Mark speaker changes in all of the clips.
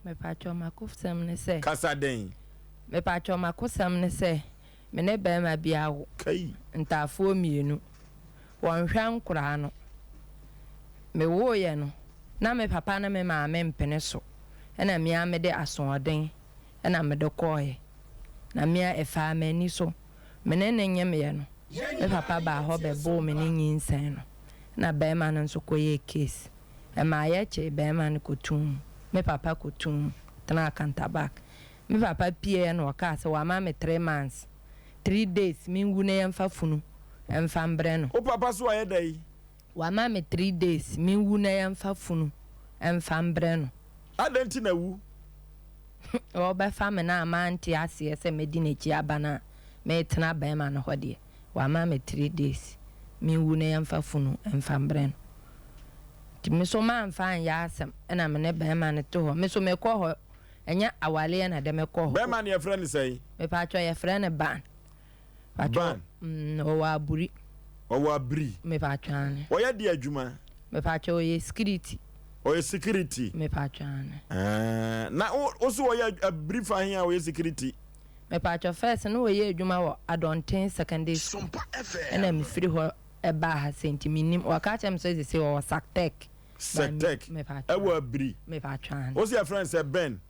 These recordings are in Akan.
Speaker 1: me pacho makufsam ne se
Speaker 2: kasa den
Speaker 1: me pacho makufsam ne se me ne be ma bia wo
Speaker 2: kai
Speaker 1: ntafo mienu won hwan kura no me wo ye no na me papa na me maame mpene so na me a me de asoden na me de koye na me a efa mani so me ne nye me ye no me papa ba ho be bo me ne nyinsan no na be ma no so koye case e ma ye che be ma no kotum me papa kotum tana kanta back me papa pie no ka se wa ma me 3 months 3 days me ngune yemfa funu emfa mbre no
Speaker 2: o papa so aye dai
Speaker 1: wa ma me 3 days me ngune yemfa funu emfa mbre no
Speaker 2: adenti na wu
Speaker 1: o ba fa me na ma anti ase se me di na chi abana me tena ba ma no hode wa ma me 3 days me ngune yemfa funu emfa mbre no ti me so ma mfa ya asem na me ne ba ma ne to ho me so me ko ho enya awale na de me ko ho
Speaker 2: ba ma ne ye friend say
Speaker 1: me pa cho ye friend ban
Speaker 2: ban
Speaker 1: o wa buri
Speaker 2: me
Speaker 1: pa chane
Speaker 2: o ya di adwuma
Speaker 1: me pa cho ye security
Speaker 2: me
Speaker 1: pa chane
Speaker 2: na o so o ya abri fa hin a o ye security
Speaker 1: me pa cho first no ye adwuma wo adonten secondary
Speaker 3: SOMPA FM
Speaker 1: na me free ho e ba ha sentiminim o ka chem so se o saktek
Speaker 2: me pa e wo abri
Speaker 1: me pa chane
Speaker 2: o se your friend say Ben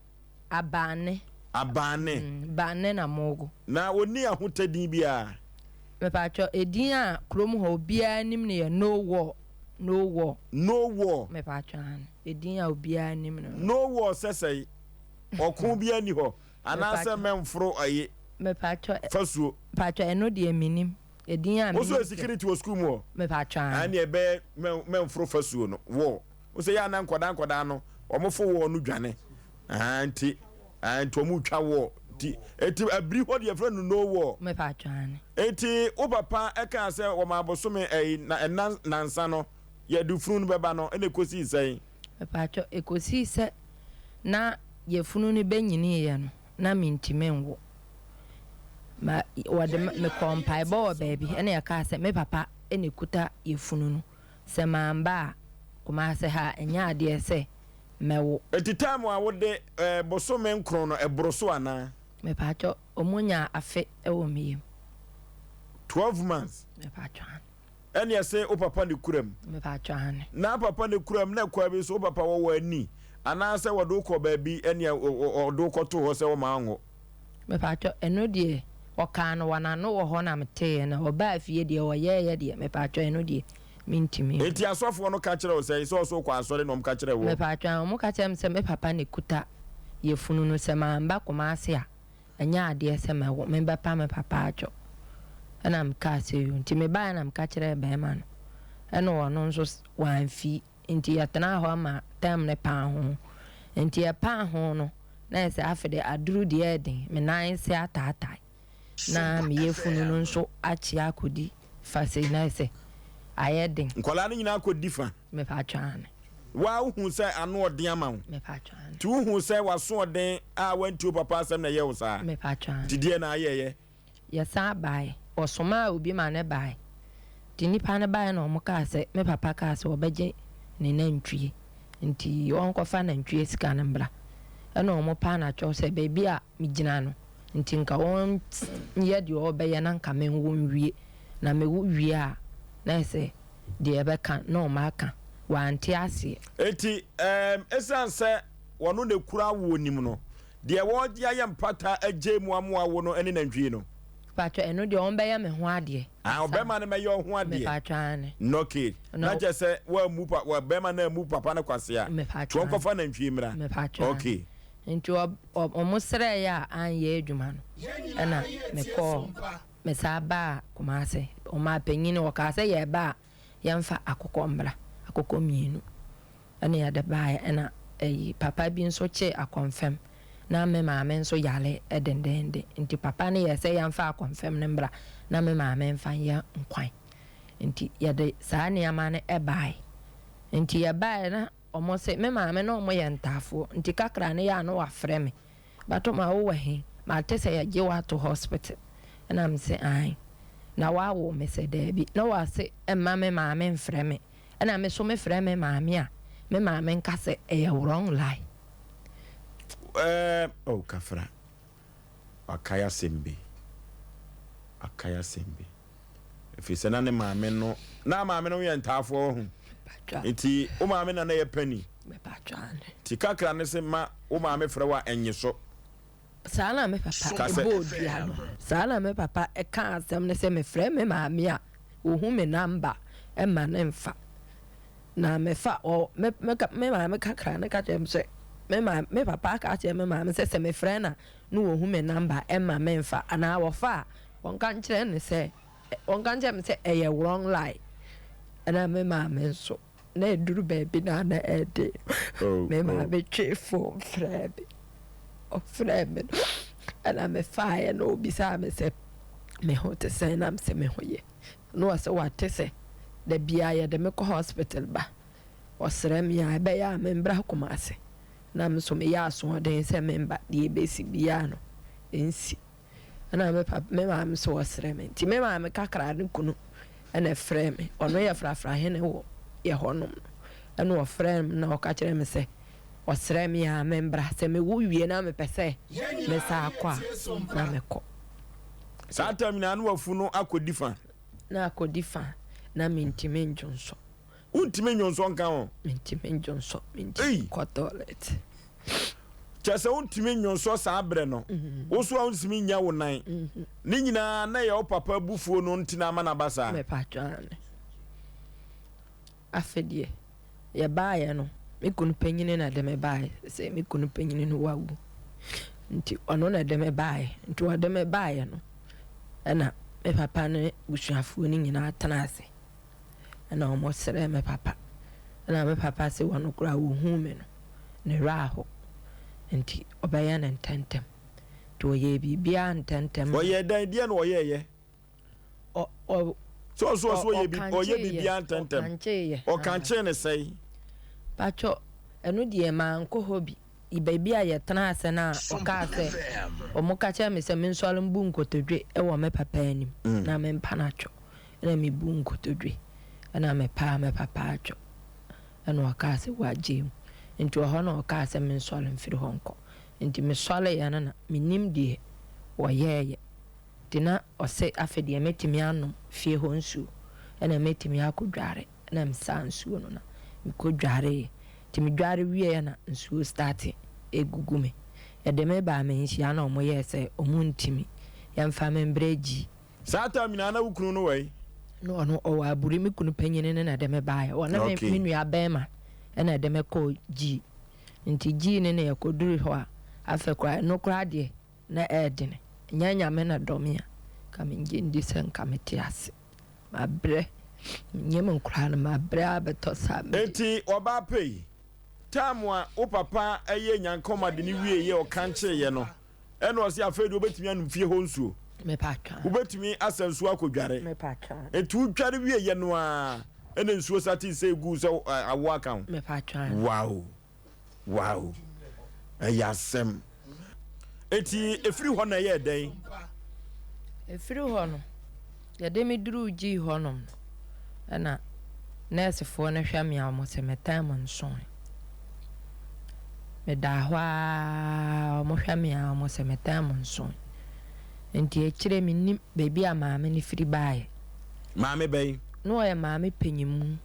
Speaker 1: abane bane na mogo
Speaker 2: na oni ahotadin bia
Speaker 1: me pa cho edin a krom ho bia nim ne no war me pa chane edin a obia nim
Speaker 2: no war sesai okun bia ni ho anase memfro aye
Speaker 1: me pa cho
Speaker 2: fasuo
Speaker 1: pa cho eno de minim edin a
Speaker 2: o so security wo school mo
Speaker 1: me pa chane
Speaker 2: ani e be memfro fasuo no wo o se ya na nkoda no omofo wo no dwane anti mu twa wo ti eti abri ho de friend no wo
Speaker 1: me pa twane
Speaker 2: eti o papa e kan se wo ma bosome na nansa no ye du funu beba no ene kosi sei
Speaker 1: me pa cho ekosi se na ye funu ni benyini ye no na mintimenwo ma wode me kompai bo baby ene ya ka se me papa ene kuta ye funu no se mamba kuma se ha enya ade se mewo
Speaker 2: eti time a wode bosome nkron no ebroso ana
Speaker 1: me pa cho omunya afe ewo miyem
Speaker 2: 12 months
Speaker 1: me pa cho
Speaker 2: ene ya se o papa ne kuram
Speaker 1: me pa cho ane
Speaker 2: na papa ne kuram na kwa bi so o papa wo ani ana se wode ko ba bi ene odo ko to ho se wo ma anwo
Speaker 1: me pa cho eno die o ka no wana no wo ho na mete na oba afie die o ye die me pa cho eno die mintimi
Speaker 2: eti asofo no ka kire o sei so kwa asore no ka kire wo
Speaker 1: me pa twa mo ka kire se me papa ne kuta ye funu no se mamba kuma ase a anya ade se me wo me ba pa me papa acho ana mka se yo nti me ba na mka kire be ma no eno wono nso wanfi nti yatena ho ma tam ne pa ho nti e pa ho no na se afede aduru de eden me nan se atatai na me ye funu no nso achi akodi fa se na se ayedin
Speaker 2: nkola no nyina ko difa
Speaker 1: me pa twane
Speaker 2: wa hu se anu odin ama wo
Speaker 1: me pa twane
Speaker 2: ti hu se waso odin a wantu papa asem na ye wo sa
Speaker 1: me pa twane
Speaker 2: ti die na ayeye
Speaker 1: ye sa bai osoma obi ma ne bai ti nipa ne bai no mo ka se me papa ka se obeje ne nantwie nti won ko fa nantwie sika ne mbra ena mo pa na cho se baby a mi gina no nti nka won ye de obeye na nka me won wie na me wo wie a na se de ebe kan no maka wanti ase
Speaker 2: eti esanse wono ne kura wo nim no de wo dia ye mpata agemu amoa wo no ene nantwie no
Speaker 1: pacho eno de on be ya me ho ade
Speaker 2: obema ne me yo ho ade
Speaker 1: me pacho ane
Speaker 2: no kid na je se wa mu pa wa bema na mu papa na kwase a to ko fa nantwie mra
Speaker 1: me pacho
Speaker 2: okay
Speaker 1: nti o sere ya an ye adwuma no ena me ko me saba kuma se o ma penyini o ka se ye ba yemfa akokọ mbra akokọ mienu ena ya de ba ena papa bi nso che akonfem na me maame nso yale edendende nti papa ne ye se yemfa akonfem ne mbra na me maame mfa ya nkwan nti ya de saa ne ama ne ebai nti ya ba na omo se me maame no omo ye ntafo nti kakra ne ya no wa freme bato ma wo he ma te se ya je wa to hospital na me se ai na wa wo me se debi na wa se emma me maame mfreme na me so me freme maame a me maame nka se e wrong lie
Speaker 2: oh kafra akaya sembe if na ne maame no na maame no yɛ ntaafo ho nti o maame na yɛ pani
Speaker 1: me patran
Speaker 2: ti kakra ne se ma o maame frɛ wa enye so
Speaker 1: sala me papa e bodua no sala me papa e ka asɛm ne se me frɛ me maame a ohu me number e ma ne mfa na me fa o me maame kakra ne ka kyem se me papa ka kyem me maame se me frɛ na no ohu me number e ma me mfa ana wo fa won kan kyerɛ ne se won kan kyerɛ me se e wrong lie ana me maame so na eduru baby na ede me maame twe phone frɛ bi o frɛ me ana me fa no bisa me se me ho te se na me se me ho ye no se what se da bia ye de me ko hospital ba o sere me ya be ya me mbra Kumasi na me so me ya so den se me mba de besi bia no ensi ana me papa me ma me so o sere me ti me ma me kakra ne kunu ana frɛ me ono ye frafra he ne wo ye honom ana o frɛ me na o ka kire me se o sere me ya me mbra se me wo wie na me pese me sa akwa na me ko
Speaker 2: sa tamina no wafu no akodi fa
Speaker 1: na akodi fa na mentime njonso
Speaker 2: untime njonso nka ho
Speaker 1: mentime njonso mentime ko toilet
Speaker 2: chese untime njonso sa abre no wo so untime nya wo nan ni nyina na ye o papa bufuo no ntina ama na basa
Speaker 1: me patwan afedie ye baaye no me kunu panyine na de me baaye se me kunu panyine no wawu nti ono na de me baaye nti o de me baaye no ana me papa ne busuafuo ni nyina atanase ana o mo sere me papa ana me papa se wono kura wo hu me no ne raho nti obaya na ntentem to ye bibia ntentem
Speaker 2: o ye dan die no o ye
Speaker 1: o
Speaker 2: so ye bibia ntentem o kanche ne sei
Speaker 1: pacho enu die man ko hobi ibaby a yetena ase na oka ase omuka cha me se me nsole mbu nkotodwe e wo me papa anim na me mpanacho na me bu nkotodwe na me pa me papa acho na oka ase wajem nti ho na oka ase me nsole mfiri honko nti me sole ya na me nim die wo yeye dina ose afedie metimi anu fie ho nsu na metimi akodware na msa nsu no na me kodware ti me dware wie na nsuo start egugume de me ba me nhia na omo ye se omu ntimi ya mfa me mbreji
Speaker 2: sata mina na wukunu no wai
Speaker 1: no o wa buri me kunu panyine na de me ba ya na me minu abema na de me ko ji nti ji ne na yakoduru ho a afa kwa no kra de na edine nyanya me na domia ka me ngi ndi sen ka me tiase mabre nyem nkra na mabre abeto sa me
Speaker 2: enti oba pei tamwa o papa eye nyankoma de ni wie ye o kanche ye no eno se afedu obetimi anu fie ho nsuo
Speaker 1: me patra
Speaker 2: obetimi asansuo akodware
Speaker 1: me patra
Speaker 2: etu dware wie ye no a ene nsuo sati se gu se awo aka
Speaker 1: me patra
Speaker 2: wow ayasem eti efiri ho na ye den
Speaker 1: efiri ho no ye de mi duru ji ho no na nurse fo na hwa me a mo se metam nson me da hwa mo hwa me a mo se metam nson enti e kire me nim baby a maame ni firi baaye
Speaker 2: maame bɛn
Speaker 1: no ye maame panyimu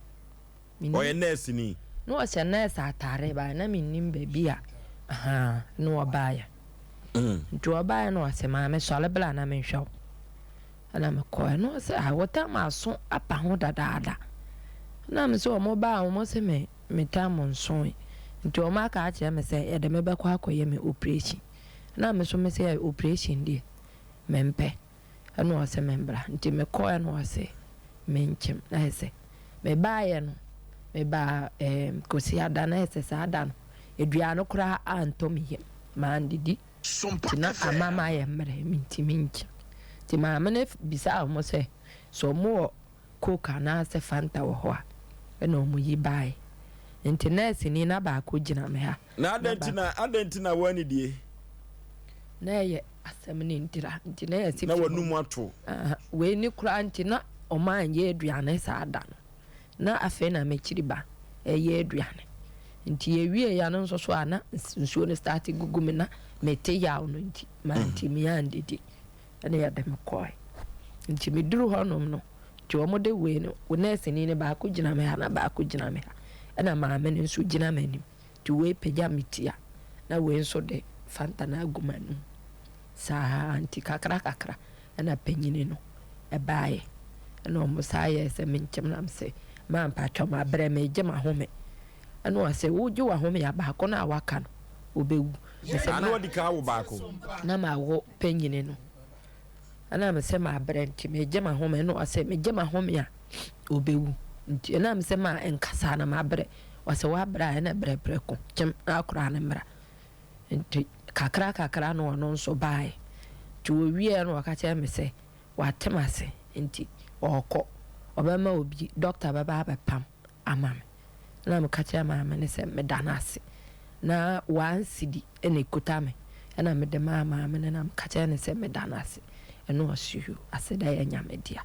Speaker 2: o ye nurse ni
Speaker 1: no se nurse atare ba na me nim baby a no baaye nti baaye no se maame sole bla na me hwa ana me ko no se wota ma so apa ho dadaada na me so mo ba mo se me tam nson nti o ma ka ache me se e de me bekwa akoye me operation na me so me se operation die me mpe ana o se me mbra nti me ko ana o se me nkem na se me ba ye no me ba kosi ada na se sa ada no edua no kura anto me ye ma ndidi na amama ye mre minti nkem ti ma me bisa mo se so mo coca na se fanta wo ho a na mo yi bai internet ni na ba ko gina me ha
Speaker 2: na adentina wani die
Speaker 1: na ye asem ni ntira ntina ye si
Speaker 2: na wanum ato
Speaker 1: we ni kura ntina o ma anye aduane sa ada no na afi na me kiri ba ye aduane nti ewie ya no nso so ana nsuo no start gugu me na mete yaw no nti ma nti me andidi ene ya dem koi nti me duru honom no ti omo de we no nurse ni ne ba ko gina me ha na ba ko gina me ha ena ma me nso gina me nim ti we pegya metia na we nso de fanta na agumanu sa anti kakra ena panyini no e baaye ena omo saye se me nkyem na mse ma mpatwa ma bre me gye ma home ena o se wo gye wa home ya ba ko na waka no obewu
Speaker 2: ana odi ka wo ba ko
Speaker 1: na ma wo panyini no ana me se ma bre nti me gye ma home no o se me gye ma home ya obewu nti ana me se ma enkasa na ma bre o se wa bra ena bre ko kyem akura na mra nti kakra no no nso baaye ti wo wie no waka kye me se watemase nti okọ obema obi doctor baba abepam amame na me ka kye mama ne se me danase na wansidi ene kutame na me de mama me na me ka kye ne se me danase eno asuhu aseda ya nyamedia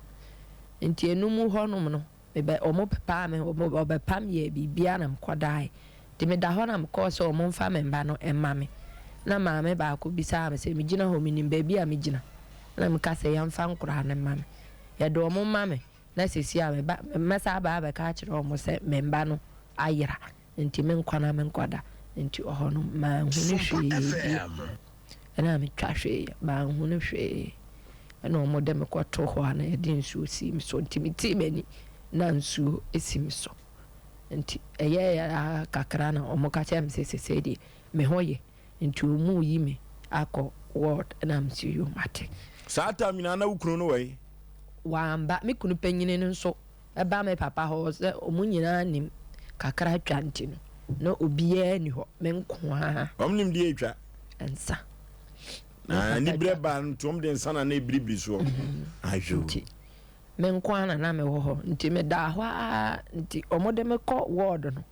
Speaker 1: nti enum honum no me omo pepa me omo bepam ye bibia na mkwadai ti me da ho na mko so omo mfa me mba no emame na mama ba ko bisa me se me gina ho minim ba bia me gina na me ka se ya mfa nkura na mame ya do omo mame na sesi a me ba mesa ba ka kire omo se me mba no ayira nti me nkwana me nkwada nti oho no ma hunu hwe na me twa hwe ba hunu hwe na omo de me kwato ho ana ya din su si me so nti me ti mani na nsu esi me so nti eye ya kakra na omo ka kire me se di me hoye nti omu yi me akọ word na am see you mate
Speaker 2: sata mina na ukunu no wai
Speaker 1: wamba me kunu panyini no so e ba me papa ho se omu nyina nim kakra twanti no na obiya ni ho me nko a
Speaker 2: omnim die atwa
Speaker 1: ensa
Speaker 2: na ni breba ntom de nsa na ebribri so ajo
Speaker 1: me nko ana na me ho nti me da ho nti omode me ko word no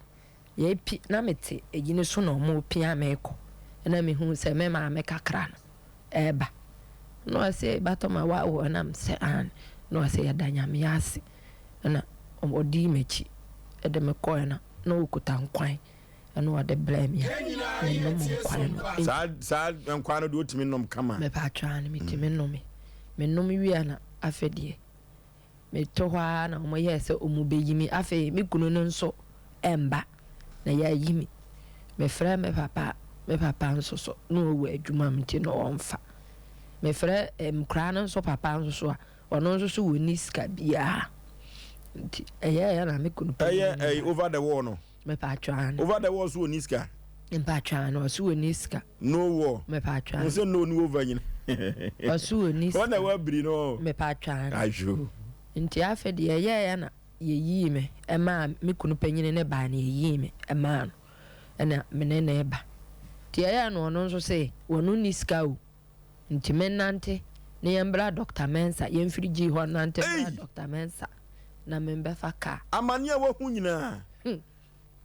Speaker 1: ye pi na mete egine so na omo pia me ko na me hu se me ma me kakra no eba no se batoma wa wo na mse an no se ya danya me ase na odi mechi ede me ko na no okuta nkwan na o de blame ya no mo nkwan no
Speaker 2: sa nkwan no do timi nom kama
Speaker 1: me pa twa na me timi nom me nom wi na afedie me to hwa na mo yese omu beyimi afe me kunu no nso emba na ya yimi me fra me papa nso so no wo adwuma mti no onfa me fra mkra no nso papa nso so a ono nso so woni ska bia nti ya na me kunu
Speaker 2: over the wall no
Speaker 1: me pa twa
Speaker 2: over the wall so woni ska
Speaker 1: me pa twa no so woni ska
Speaker 2: no wall
Speaker 1: me pa twa
Speaker 2: no se no ni over nyina
Speaker 1: o so woni ska
Speaker 2: wona wa biri no
Speaker 1: me pa twa
Speaker 2: ajo
Speaker 1: nti afa de ya na ye yi me e ma me kunu panyine ne ba na ye yi me e ma no na me ne na eba ti ya no no nso se wonu ni ska o nti menante ne yembra Dr. Mensa yemfirigi ho nante bra Dr. Mensa na membe faka
Speaker 2: amania wa hu nyina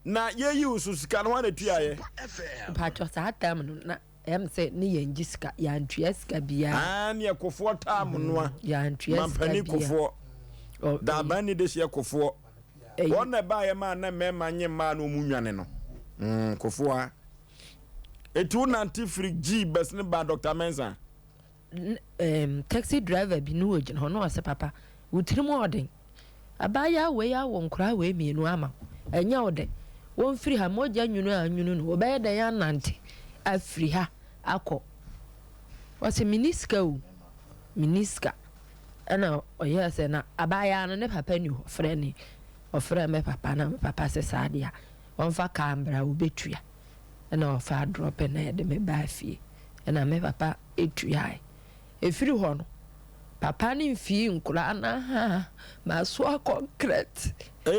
Speaker 2: na ye yi ususka no na tua ye
Speaker 1: patcho sa tam no na em se ne yengi ska ya ntua ska bia
Speaker 2: ne ekofo tam no
Speaker 1: ya ntua ska
Speaker 2: bia kofo da ban ni de se ekofo wona ba ye ma na mema nye ma no mu nwane no kofo a etu nanti frigi bes ne ba Dr. Mensa
Speaker 1: taxi driver bi no ogin ho no ase papa wutirimu odin abaya we ya wo nkura we mienu ama enya ode won firi ha moja nwunu anwunu no obaye da ya nante afiri ha akọ wase miniska ana oye se na abaya no ne papa ni ho frɛ ni ofrɛ me papa na me papa se sadia won fa kambra obetua ana ofa drop na de me ba fie ana me papa etua efiri ho no papa ni mfi nkura na ha ma so concrete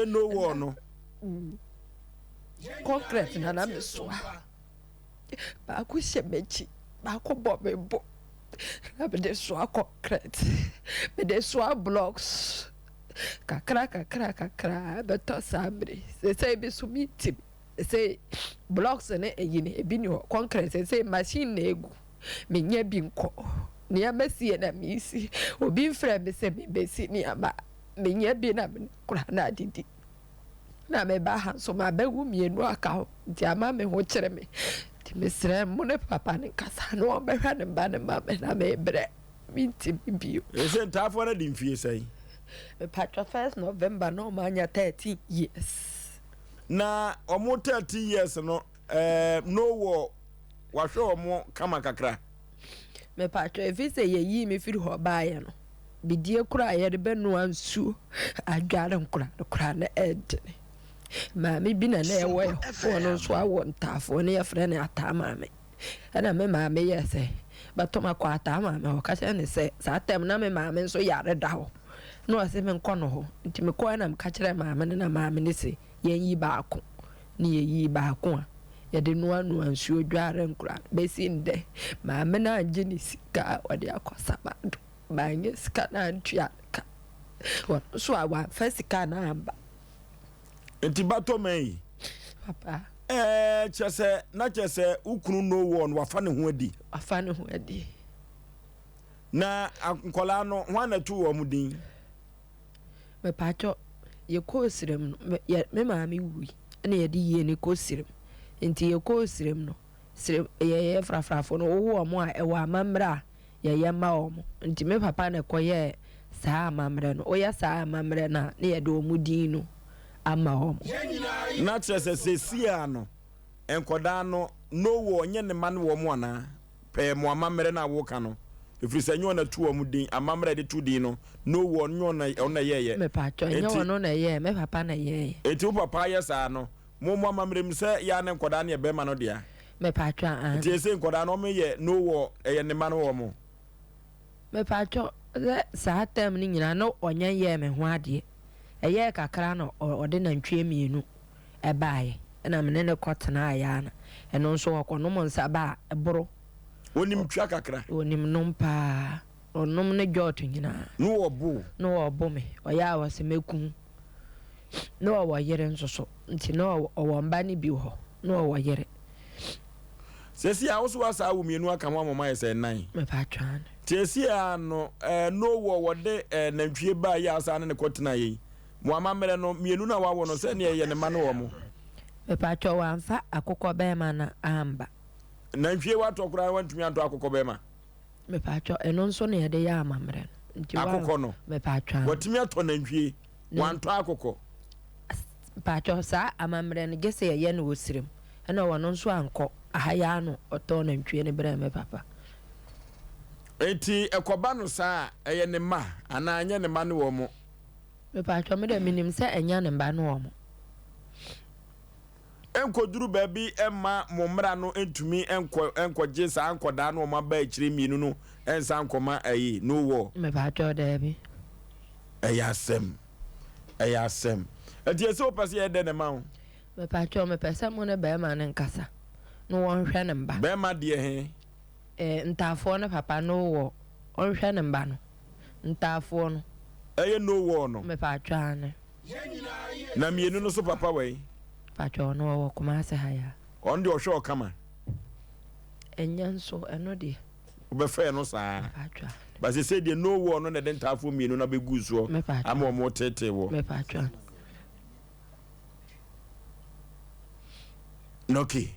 Speaker 2: no wo no
Speaker 1: concrete na me so ba ko shemechi ba ko bobebo na be de so concrete be de so blocks kakra be to sabre se be so meeting se blocks ne eyini ebi ni concrete se machine na egu menya bi nko ni amasi na misi obi mfra me se me besi ni aba menya bi na kura na didi na me ba ha so ma ba wu mienu aka ho nti ama me ho kire me nti me sere mo ne papa ne kasa no be hwa ne ba ne ma me na me bre minti bio
Speaker 2: ese ntafo na di mfie sai
Speaker 1: me patwa 1st November no ma nya 13 years
Speaker 2: na omo 30 years no no wo wahwe omo kama kakra
Speaker 1: me patwa efise ye yi me firi ho ba ye no bidie kura ye de benu ansu adware nkura na ed maame bi na ewe ho no so awo ntafo ne ye frɛ ne ata maame ana me maame ye se batoma kwa ata maame o ka se ne se sa tem na me maame nso yare da ho no ase me nkɔ no ho nti me kɔ na me ka kyerɛ maame ne na maame ne se yen yi baako ne ye yi baako a ye de no anu ansu odware nkura besi nde maame na anje ne sika ode akosa bado banye sika na ntua ka so awa fasika na amba
Speaker 2: enti batomai
Speaker 1: papa
Speaker 2: chese ukunu no wo no wafa ne ho
Speaker 1: adi
Speaker 2: na nkola no ho na tu wo mudin
Speaker 1: me pacho ye ko sirem no me maami wi na ye di ye ne ko sirem enti ye ko sirem no sirem ye frafrafo no wo mo a e wa mamra ye ma omo nti me papa na koye saa mamre no oya saa mamre na ye do mudin no ama omo
Speaker 2: na chese sesia no enkoda no wo nye ne man wo mo ana pe mo mamre na wo ka no ifisa nyo na tu wo mudin amamre de tu din no wo nyo na ona ye
Speaker 1: me pacho nyo no na ye me papa na ye
Speaker 2: eti papa ye saa no mo mamre mi se ya ne enkoda na ye be ma no dia
Speaker 1: me pacho an
Speaker 2: ti ese enkoda no me ye no wo ye ne man wo mo
Speaker 1: me pacho saa tem ni nyina no onye ye me ho ade eye kakra no ode na ntwe mienu e baaye na me ne kotena aya na eno nso wakono mo nsa ba eboro
Speaker 2: onim twa kakra
Speaker 1: onim nompa onom ne joto nyina
Speaker 2: no obo
Speaker 1: me oya wase meku no wo yere nso so nti no wo mba ne bi ho no wo yere
Speaker 2: sesi a woso wasa wo mienu aka mo mama yese nan
Speaker 1: me patwan
Speaker 2: tesi a no no wo de nantwie ba ya asa ne kotena yi mo amamere no mienu na wawo no se ne ye ne ma no wo mo
Speaker 1: me patwa wanfa akokọ be ma na amba
Speaker 2: nantwie watokura wantumi anto akokọ be ma
Speaker 1: me patwa eno nso ne ye de ya amamere
Speaker 2: nti akokọ no
Speaker 1: me patwa
Speaker 2: watumi ato nantwie wanto akokọ
Speaker 1: patwa sa amamere no gese ye no osirem ena wono nso anko ahaya no oto nantwie ne bere me papa
Speaker 2: eti ekoba no sa eye ne ma ana anya ne ma no wo mo
Speaker 1: me patwa me de minim se enya ne ba no wo mo
Speaker 2: enkoduru baby emma momra no entumi enkoje sa ankoda no ma ba akire mienu no ensa ankoma ayi no wo
Speaker 1: me patwa da bi
Speaker 2: ayasem eti ese opase ye de ne ma wo
Speaker 1: me patwa me pesa mo ne ba ma ne nkasa no won hwe ne mba
Speaker 2: ba ma de he
Speaker 1: ntafo ne papa no wo on hwe ne mba no ntafo no
Speaker 2: eye no wo no
Speaker 1: me patwa ne
Speaker 2: na mienu no so papa we
Speaker 1: patwa no wo kuma se haya
Speaker 2: on de ohwe okama
Speaker 1: enya nso eno de
Speaker 2: obefa no saa
Speaker 1: patwa
Speaker 2: ba se de no wo no na de ntafo mienu na begu so ama mo tete wo
Speaker 1: me patwa
Speaker 2: okay